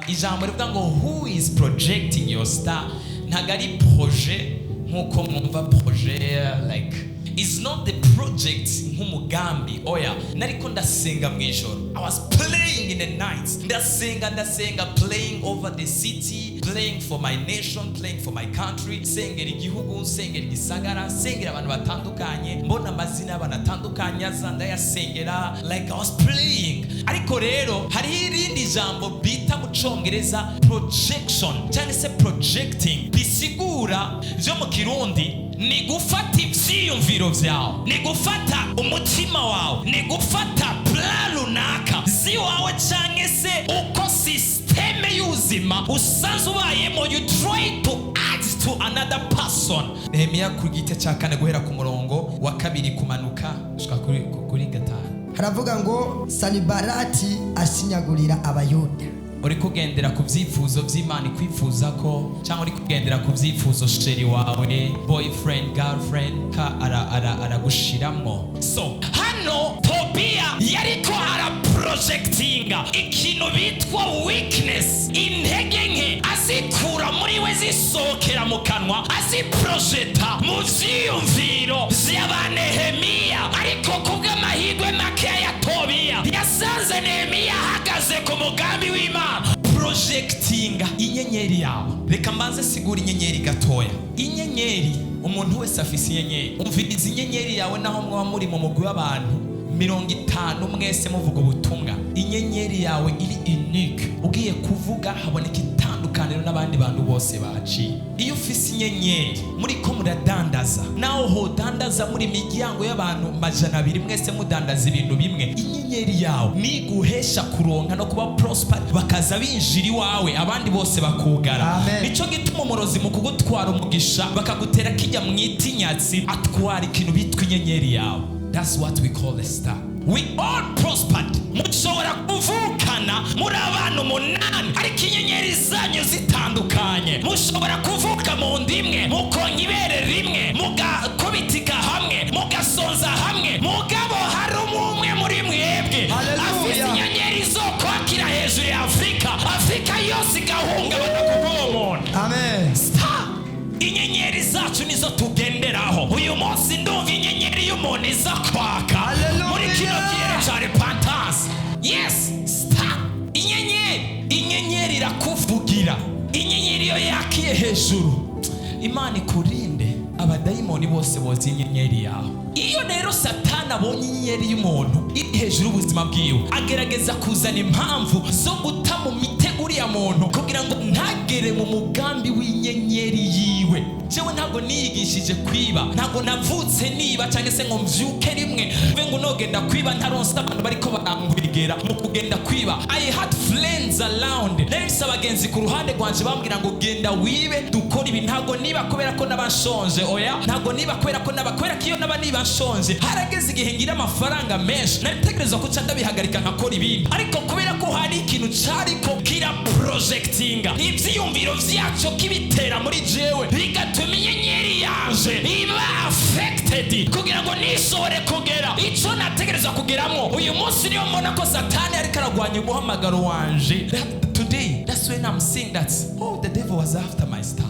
ijambo rivuga ngo who is projecting your star ntago ari projet nkuko mwumva projet like is not the project nk'umugambi oya nariko ndasenga mwijoro. I was playing in the night, ndasenga playing over the city, playing for my nation, playing for my country, sengera igihugu, sengera igisagara, sengera abantu batandukanye, mbona amazina y'abantu atandukanye azanda yasengera like I was playing. Ariko rero hari irindi jambo bita mu Congereza projection cyangwa se projecting, bisigura byo mu Kirundi ni gufata ivyiyumviro vyawe, ni gufata umutima wawe, ni gufata plan runaka ziwawe canke se uko systeme y'ubuzima usanzwe ubayemo, you try to add to another person. Nehemiya ku gite cya kane guhera ku murongo wa kabiri kumanuka gushika kuri gatanu haravuga ngo Sanibalati asinyagurira abayuda. Uri kugendera ku vyifuzo vy'Imana ikwifuza ko, cyangwa uri kugendera ku vyifuzo sheri wawe, boyfriend, girlfriend ka aragushiramwo. So hano Tobiya yariko projectinga ikintu bitwa weakness, intege nke azikura muri we zisohokera mu kanwa, aziprojeta mu vyiyumviro vy'Abanehemiya. Ariko kubw'amahirwe make ya Tobiya yasanze Nehemiya ahagaze ku mugambi w'Imana. Projectinga inyenyeri yawe. Reka mbanze sigura inyenyeri gatoya. Inyenyeri, umuntu wese afise inyenyeri. Umviriza inyenyeri yawe naho mwaba muri mu mugwi w'abantu 50 mwese muvuga ubutumwa, inyenyeri yawe iri unique. Ugiye kuvuga haboneka itandukaniro n'abandi bantu bose baciye. Iyo ufise inyenyeri muri ko muradandaza, naho hodandaza muri miryango y'abantu 200 mwese mudandaza ibintu bimwe, inyenyeri yawe ni guhesha kuronka no kuba prosper, bakaza binjira iwawe abandi bose bakugara. Nico gituma umurozi mu kugutwara umugisha bakagutera kijya mwitinyatsi atwara ikintu bitwa inyenyeri yawe. That's what we call a star. We all prospered. Mushobora kuvukana muri abantu 8 ariko inyenyeri zanyu zitandukanye. Mushobora kuvuka mu ndimwe, mukonka ibere rimwe, mugakubitika hamwe, mugasonza hamwe, mugabo hari umwe muri mwebwe afite inyenyeri zo kwakira hejuru ya Afrika yose igahungabana kubw'umuntu. Amen. Star. Inyenyeri zacu nizo tugenderaho. Uyu munsi ndumva inyenyeri y'umuntu iza kwaka muri kino gihe cya repentance. Yes, star. Inyenyeri irakuvugira. Inyenyeri yo yakiye hejuru. Imana ikurinde abadayimoni bose boza inyenyeri yawe. Iyo rero Satani abonye inyenyeri y'umuntu iri hejuru ubuzima bwiwe, agerageza kuzana impamvu zo guta mu mitego uriya muntu kugira ngo ntagere mu mugambi w'inyenyeri yiwe. Jewe ntabwo niyigishije kwiba, ntabwo navutse niba cyangwa se ngo mvyuke rimwe mve ngo nogenda kwiba ntaronse abantu bariko barangwigera mu kugenda kwiba. I had friends around, nahise abagenzi ku ruhande rwanje bambwira ngo genda wibe dukora ibi. Ntabwo niba kubera ko nabashonje, oya ntabwo niba kubera ko kubera ko iyo naba nibashonje harageze igihe ngira amafaranga menshi naritegereza ko cyanda bihagarika nkakora ibindi. Ariko kubera ko hari ikintu cariko kira projectinga ivyiyumviro vyacu kibitera muri jewe, bigatuma inyenyeri yanje iba affected kugira ngo nishobore kugera ico nategereza kugeramo. Uyu munsi niyo mbona ko Satani ariko aragwanya umuhamagaro wanje. Today that's when I'm seeing that the devil was after my star.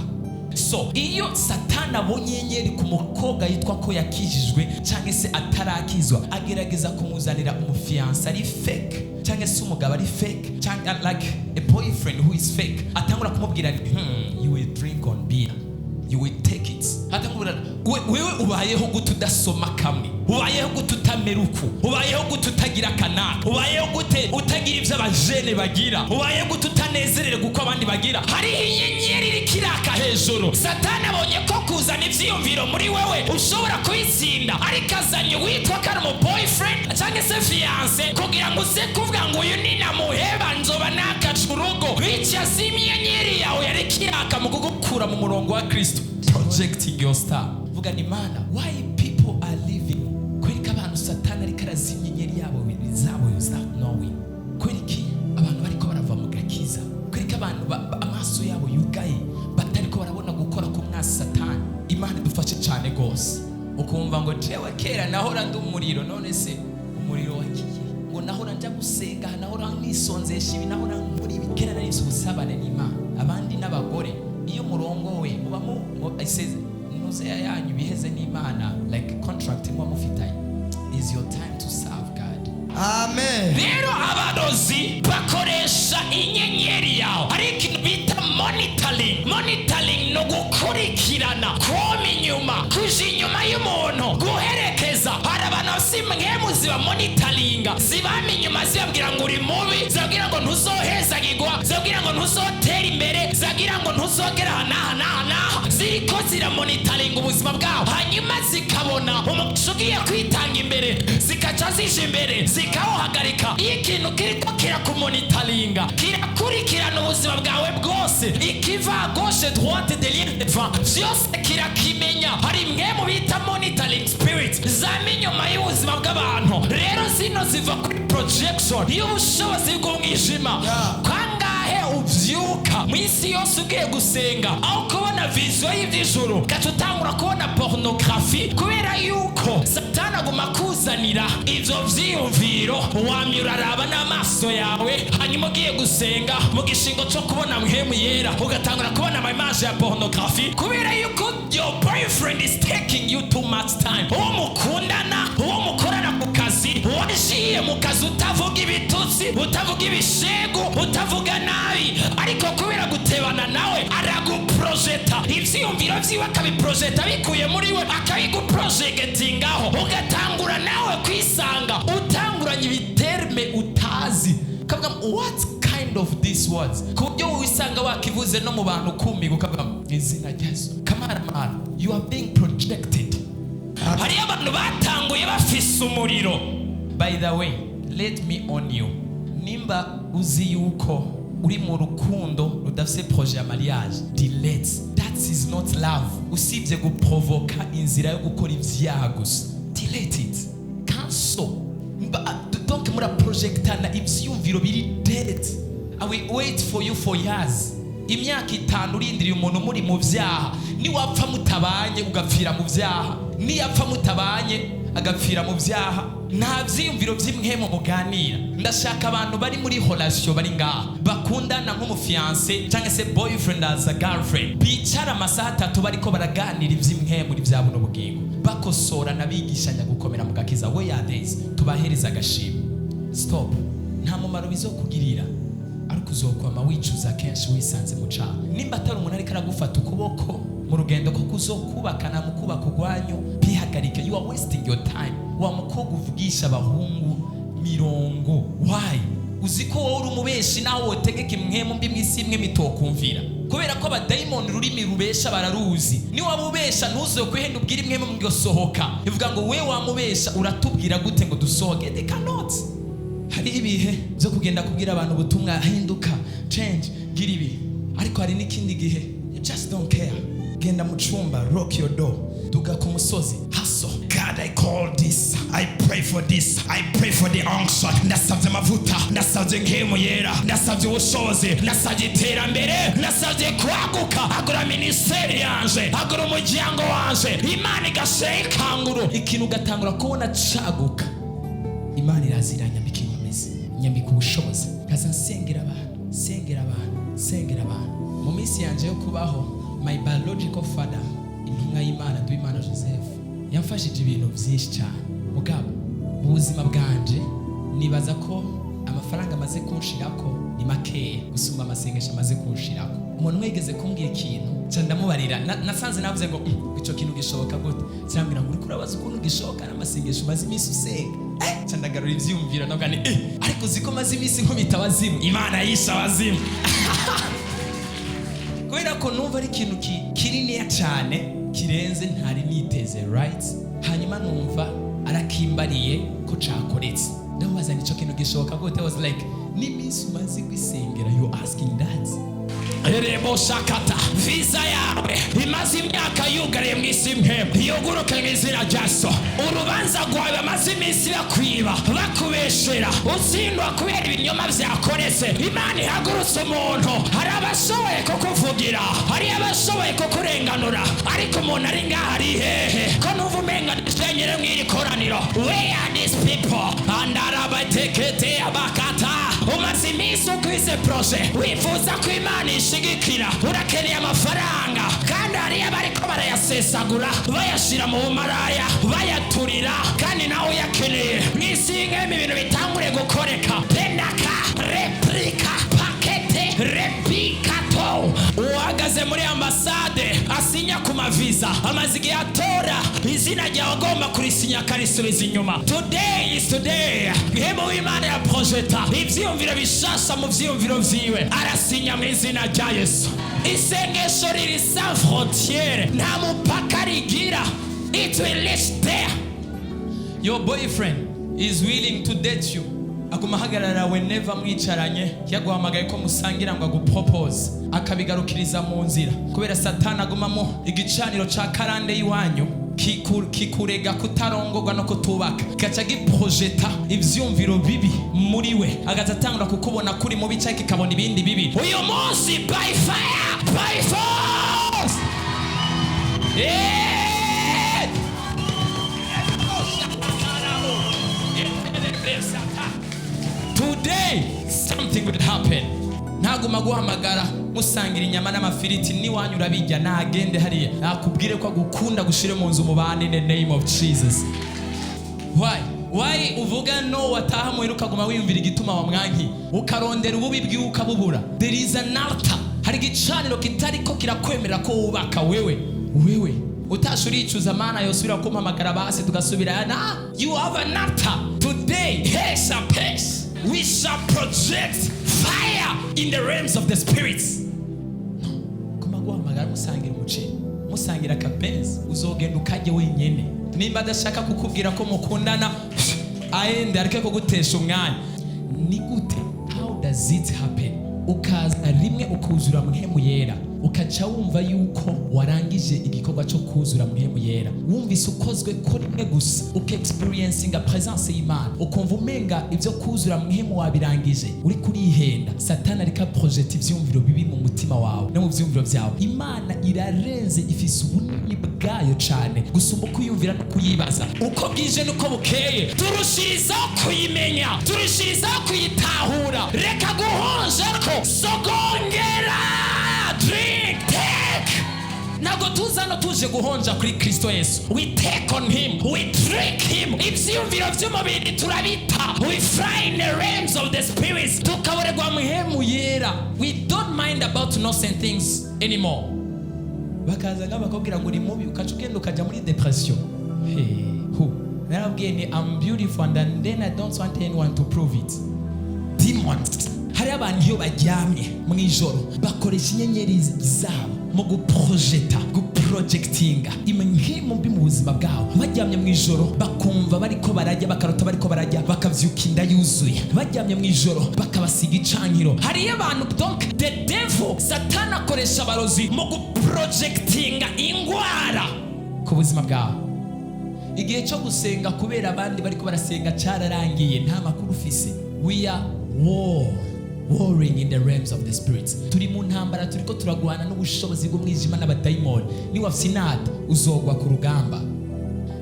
So iyo Satani abonye inyenyeri ku mukobwa yitwa ko yakijijwe cyangwa se atarakizwa, agerageza kumuzanira umufiance ari fake cyangwa se umugabo ari fake cyangwa like a boyfriend who is fake, atangura kumubwira you will drink on beer, you will take it. Atangura wewe ubayeho gute udasoma kamwe, ubayeho gute utameruku, ubayeho gute utagira kanaka, ubayeho gute utagira ivyo abajene bagira, ubayeho gute utanezerere guko abandi bagira. Hari inyenyeri irikiraka hejuru. Satani abonye ko kuzana ivyiyumviro muri wewe ushobora kubitsinda, ariko azanye witwa kari mu boyfriend cyangwa se fiance kugira ngo uze kuvuga ngo uyu ni namuheba nzoba nakaca urugo, bityo inyenyeri yawe yarikiraka mu kugukura mu murongo wa Kristo. Projecting your star. Vuga ni Mana, why people are living kwereka abantu Satani ariko arazimya inyenyeri yabo zabo without knowing. Kwereka abantu bariko barava mu gakiza, kwereka abantu amaso yabo yugaye batariko barabona gukora ku mwasi Satani. Imana dufashe cyane gose ukumva ngo jewe kera nahora ndi umuriro, none se umuriro wakiye ngo nahora njya gusenga, nahora nisonzesha ibi, nahora nkora ibi. Kera nari ubusabane n'Imana. Abandi n'abagore iyo murongowe mubamo nuze yanyu biheze n'Imana, like contract muba mufitanye, is your time to serve God. Amen. Rero abarozi bakoresha inyenyeri yawe. Hari ikintu bita monitoring. Monitoring no gukurikirana, koma inyuma, kuja inyuma y'umuntu, guherekeza. Hari abantu simwe ziba monitoringa, zibama inyuma zibabwira ngo uri mubi, zabwira ngo ntuzohezagirwa, zabwira ngo ntuzotera imbere, zabwira ngo ntuzogera naha. Ziriko ziramonitoringa ubuzima bwawe, hanyuma zikabona umugisha ugiye kwitanga imbere, zikaca zije imbere, zikawuhagarika. Iyo ikintu kiriko kirakumonitoringa, kirakurikirana ubuzima bwawe bwose, ikiva à gauche droite derrière devant, vyose kirakimenya. Hari imwe mu bita monitoring spirit zama inyuma y'ubuzima bw'abantu. Rero zino ziva kuri projection y'ubushobozi bw'umwijima. Kangahe uvyuka mu isi yose ugiye gusenga, aho kubona vision y'ivy'ijuru gaca utangura kubona pornography, kubera yuko Satani aguma kuzanira ivyo vyiyumviro, wamye uraraba n'amaso yawe, hanyuma ugiye gusenga mu gishingo cyo kubona mpemu yera ugatangura kubona amaimage ya pornography, kubera yuko your boyfriend is taking you too much time. Uwo mukundana, uwo mukorana ku kazi, wajiye mu kazi utavuga ibitutsi, utavuga ibishegu, utavuga nabi, ariko kubera gutebana nawe araguprojecta ivyiyumviro vyiwe, akabiprojecta bikuye muri we, akabiguprojectingaho, ugatangura nawe kwisanga utanguranye ibiterme utazi. Kavuga what kind of these words, kubyo wisanga wakivuze no mu bantu kumiga, ukavuga izina Yesu. Kamara, you are being projected. Hari abantu batanguye bafise umuriro. By the way, let me on you. Nimba uzi yuko uri mu rukundo rudafise projet ya mariage, delete. That is not love. Usibye guprovoka inzira yo gukora ivyaha gusa. Delete it. Cancel. Donc mura projectana ivyumviro biri dead. I will wait for you for years. Imyaka 5 urindiriye umuntu muri mu vyaha, ni wapfa mutabanye ugapfira mu vyaha, ni yapfa mutabanye agapfira mu vyaha. Nta vyiyumviro vy'imwemo muganira. Ndashaka abantu bari muri relation, bari ngaha bakundana nk'umufiance cyangwa se boyfriend as a girlfriend, bicara amasaha 3 bariko baraganira ivy'imwemo muri vya buno bugingo, bakosora nabigishanya gukomera mu gakiza. We are days tubahereza agashimo. Stop. Nta mumaro bizokugirira, ariko uzokwama wicuza kenshi wisanze mu cyaha. Nimba atari umuntu ariko aragufata ukuboko mu rugendo ko kuzokubakana mu kubaka ugwanyu, bihagarike. You are wasting your time. Wa mukobwa uvugisha abahungu mirongo. Why? Uziko wowe uri umubeshi naho wotegeka imwemo mbi mwisi imwe mitokumvira, kubera ko abadayimoni rurimi rubesha bararuzi. Ni wabubesha ntuzokwihenda ubwira imwemo mwisohoka, ivuga ngo we wamubesha uratubwira gute ngo dusohoke? They cannot. Hari ibihe byo kugenda kubwira abantu ubutumwa, hinduka, change, gira ibi, ariko hari n'ikindi gihe you just don't care. Genda mu cyumba, rock your door, duga ku musozi, hustle. God, I call this, I pray for this, I pray for the unction. Ndasavye amavuta, ndasavye nkemu yera, ndasavye ubushobozi, ndasavye iterambere, ndasavye kwaguka. Agura ministeri yanje, agura umuryango wanje, Imana igashe ikanguru, ikintu gatangura kubona caguka. Imana iraziranya nyambika ubushobozi, nkazasengera abantu, sengera abantu. Mu minsi yanje yo kubaho, my biological father, intumwa y'Imana Duimana Joseph, yamfashije ibintu byinshi cyane. Mugabo mu buzima bwanje nibaza ko amafaranga amaze kunshirako ni makeya gusumba amasengesho amaze kunshirako. Umuntu mwegeze kumbwira ikintu cyane, ndamubarira, nasanze navuze ngo ico kintu gishoboka gute, cyambira ngo uri kurabaza ukuntu gishoboka n'amasengesho maze iminsi usenga. Chandagarura ivyumvira navuga ni ariko ziko maze iminsi nkubita abazimu, Imana yisha abazimu. Kubera ko numva ari ikintu kinini cyane kirenze ntari niteze, right? Hanyuma numva arakimbariye ko cakoretse. Ndabaza nico kintu gishoboka gute. I was like, ni minsi umaze kwisengera, you asking that? Erebo shakata. Visa yawe imaze imyaka yugariye mu isi mpembe. Yoguruke mu izina rya Yesu. Urubanza rwawe bamaze iminsi bakwiba, bakubeshera, utsindwa kubera ibinyoma byakoretse. Imana ihagurutse umuntu. Hari abashoboye kukuvugira, hari abashoboye kukurenganura, ariko umuntu ari ngaho ari hehe? Ko numva umenga dusenyere mw'iri koraniro. Where are these people? Andarabatekete abakata. Umaze iminsi ukwize proje, wifuza ko Imana ishigikira, urakeneye amafaranga, kandi hariya bariko barayasesagura, bayashira mu bumaraya, bayaturira, kandi nawe uyakeneye. Mw'isi y'ingeme ibintu bitangure gukoreka. Pendaka, replika, pakete, repikato. Uhagaze muri ambasade asinya ku maviza, amaze igihe atora izina ryawe agomba kurisinya akarisubiza inyuma. Today is today. Mwemu w'Imana ya projeta ivyiyumviro bishasha mu vyiyumviro vyiwe, arasinya mu izina rya Yesu. Isengesho riri sans frontiere, nta mupaka rigira. It will reach there. Your boyfriend is willing to date you. Akumahagarara whenever mwicaranye, yaguhamagaye ko musangira ngo agupropose, akabigarukiriza mu nzira. Kubera Satani agumamo igicaniro ca karande yiwanyu, kikurega kutarongorwa no kutubaka, gaca giprojeta ivyumviro bibi muri we, agatangura kukubona kuri mu bicaye kikabona ibindi bibi. Uyu munsi by fire, by force. Today something will happen. Ntaguma guhamagara musangira inyama n'amafiriti niwanyu urabijya, nagende hariya akubwire ko agukunda gushire mu nzu mubane in the name of Jesus. Why uvuga no wataha muheruka guma wiyumvira igituma wa mwanki ukarondera ububi bwiwe ukabubura? There is an altar. Hari gicaniro kitariko kirakwemerera ko wubaka wewe utashuricuza Mana yosubira kumpamagara basi tugasubirana. You have an altar today. Yes, a pace. We shall project fire in the realms of the spirits. Kuma guhamagara musangira umuceri, musangira kapenzi, uzogenda ukaje wenyene. Nimba adashaka kukubwira ko mukundana, aende areke kugutesha umwanya. Ni gute? How does it happen? Ukaza rimwe ukuzura muhemu yera, ukaca wumva yuko warangije igikorwa cyo kuzura muhemu yera, wumvise ukozwe ko rimwe gusa, uka-experiencing presence y'Imana, ukumva umenga ibyo kuzura muhemu wabirangije, uri kurihenda. Satani arika project ivyumviro bibi mu mutima wawe no mu vyumviro vyawe. Imana irarenze, ifise ubunini bwayo cane gusumba kuyumvira no kuyibaza. Uko bwije nuko bukeye turushiriza kuyimenya, turushiriza kuyitahura. Reka guhonja ko sogongera. Drink, take. Nago tuzano tuje guhonja kuri Kristo Yesu. We take on him, we drink him. Ivyumviro vy'umubiri turabita. We fly in the realms of the spirits. Tukaborerwa muhemu yera. We don't mind about innocent things anymore. Bakaza ngabakobwira ngo uri mubi ukaca ugenda ukaja muri depression. Narabwiye ni I'm beautiful and then I don't want anyone to prove it. Demons. Hari abantu iyo baryamye mu ijoro bakoresha inyenyeri zabo mu guprojectinga imwe mbi mu buzima bwabo. Baryamye mu ijoro bakumva bariko barajya, bakarota bariko barajya, bakavyuka inda yuzuye. Baryamye mu ijoro bakabasiga icankiro. Hari abantu donc the devil, Satani akoresha abarozi mu guprojectinga ingwara ku buzima bwabo. Igihe cyo gusenga kubera abandi bariko barasenga cyararangiye, nta makuru ufise. We are warring in the realms of the spirits. Turi mu ntambara, turiko turagwana n'ubushobozi bw'umwijima n'abadayimoni. Ni wafise inata uzogwa ku rugamba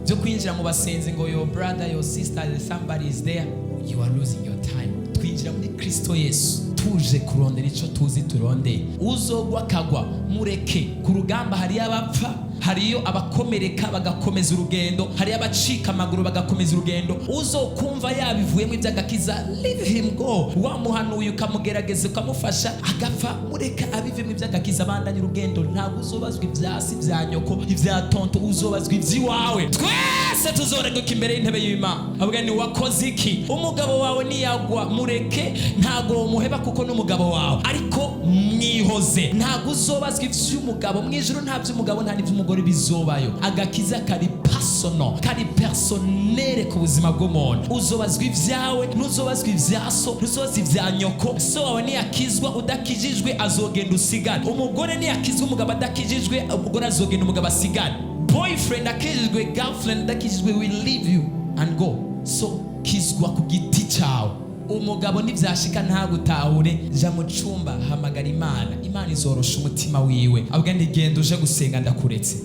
byo kwinjira mu basenzi ngo your brother, your sister, somebody is there. You are losing your time. Twinjira muri Kristo Yesu tuje kurondera ico tuzi turonde. Uzogwa kagwa mureke ku rugamba. Hari abapfa, hariyo abakomereka bagakomeza urugendo, hari abacika amaguru bagakomeza urugendo. Uzokumva yabivuyemo iby'agakiza, leave him go. Wamuhanuye ukamugerageza ukamufasha agapfa, mureka abivemo iby'agakiza, bandanye urugendo. Ntabwo uzobazwa ivyasi vya nyoko, ivya tonto, uzobazwa ivyiwawe. Twese tuzoreguka imbere y'intebe y'Imana. Abwe ni wakoze iki? Umugabo wawe niyagwa, mureke, ntago umuheba kuko n'umugabo wawe, ariko mwihoze. Ntago uzobazwa ivy'umugabo, mwijuru nta vy'umugabo nta n'ivy'umugore bizobayo. Agakiza kari paso personal, kari personnel ku buzima bw'umuntu. Uzobazwa ivyawe, ntuzobazwa ivyaso, ntuzobazwa ivya nyoko. So wawe niyakizwa udakijijwe azogenda usigane. Umugore niyakizwa umugabo adakijijwe, umugore azogenda umugabo asigane. Boyfriend akijijwe, girlfriend adakijijwe will leave you and go. So kizwa ku giti cawe. Umugabo nivyashika ntagutahure, ja mu cumba hamagara Imana izorosha umutima wiwe. Abwa ndigenda uje gusenga ndakuretse.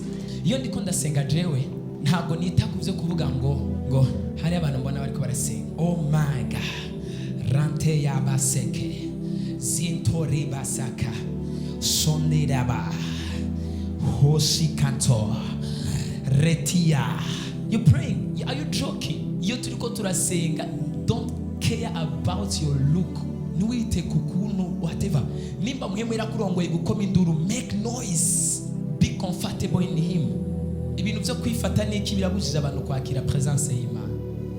Iyo ndiko ndasenga jewe ntabwo nita kuvyo kuvuga ngo hari abantu mbona bariko barasenga. Oh my God. Rante ya baseke. Zintori basaka. Sonderaba. Hoshi kanto. Retia. You praying? Are you joking? Iyo turiko turasenga, don't care about your look. Nuite kukuntu whatever. Nimba mwemera kurongoye gukoma induru, make noise. Be comfortable in him. Ibintu byo kwifata n'iki birabujije abantu kwakira presence y'Imana.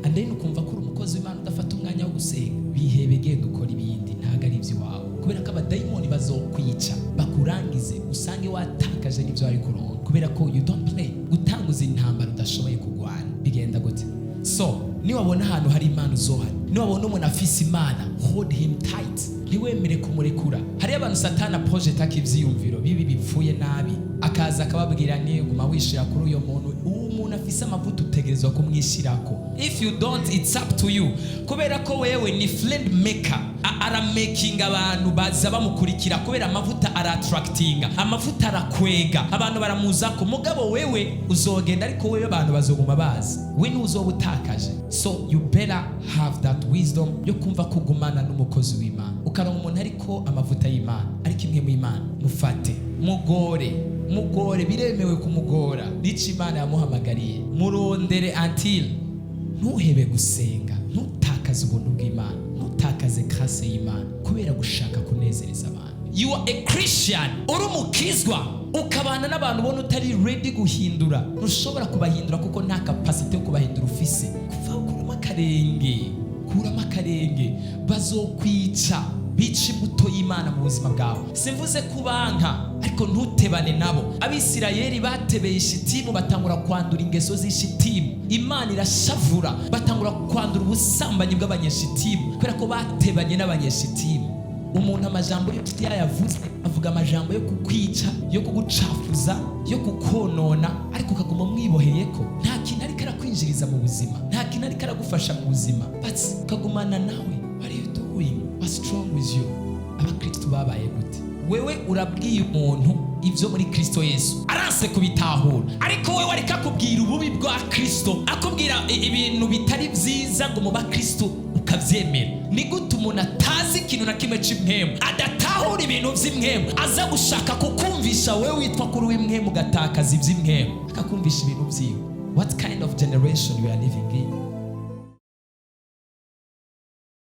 And then ukumva ko umukozi w'Imana udafata umwanya wo gusenga. Bihebe genda ukora ibindi ntago ari iby'iwawe. Kubera ko abadayimoni bazokwica, bakurangize usange watakaje n'ibyo wari kuronka. Kubera ko you don't play. Gutanguza intambara udashoboye kugwana. Bigenda gute? So, niwabona ahantu hari Imana uzohana. Niwabona umuntu afise Imana, hold him tight. Ntiwemere kumurekura. Hari abantu Satana project akivyiyumviro bibi bipfuye nabi. Akaza akababwira ni guma wishira kuri uyo muntu. Umuntu afise amavuta utegerezwa kumwishirako. If you don't, it's up to you. Kubera ko wewe ni flame maker. Ara making abantu baza bamukurikira kubera amavuta ara attractinga. Amavuta arakwega. Abantu baramuzako. Mugabo wewe uzogenda ariko wewe abantu bazoguma bazi. We uzobutakaje. So you better have that wisdom yo kumva kugumana n'umukozi w'Imana. Ukaronka umuntu ariko amavuta y'Imana. Ariko imwe mu Imana mufate. Mugore biremewe kumugora. Nici Imana yamuhamagariye. Murondere until ntuhebe gusenga. Ntutakaze ubuntu bw'Imana. Ntutakaze grace y'Imana kubera gushaka kunezereza abantu. You are a Christian. Uri umukizwa ukabana n'abantu ubona utari ready guhindura. Ntushobora kubahindura kuko nta capacity yo kubahindura ufise. Kuva kurama akarenge bazokwica. Bici imbuto y'Imana mu buzima bwawe. Simvuze kubanka ariko ntutebane nabo. Abisirayeli batebeye ishitimu batangura kwandura ingeso z'ishitimu. Imana irashavura batangura kwandura ubusambanyi bw'abanyeshitimu kubera ko batebanye n'abanyeshitimu. Umuntu amajambo yo yavuze avuga amajambo yo kukwica, yo kugucafuza, yo kukonona, ariko kaguma mwiboheyeko. Nta kintu ariko arakwinjiriza mu buzima, nta kintu ariko aragufasha mu buzima, but kagumana nawe. What are you doing? What's wrong with you? Abakristo babaye gute? Wewe urabwiye umuntu ivyo muri Kristo Yesu aranse kubitahura, ariko wewe ariko akubwira ububi bwa Kristo, akubwira ibintu bitari vyiza ngo mu bakristo ukavyemera. Ni gute umuntu atazi ikintu na kimwe c'imwemu, adatahura ibintu vy'imwemu, aza gushaka kukumvisha wewe witwa kuri w'imwemu gatakaza ivy'imwemu, akakumvisha ibintu vyiwe? What kind of generation we are living in?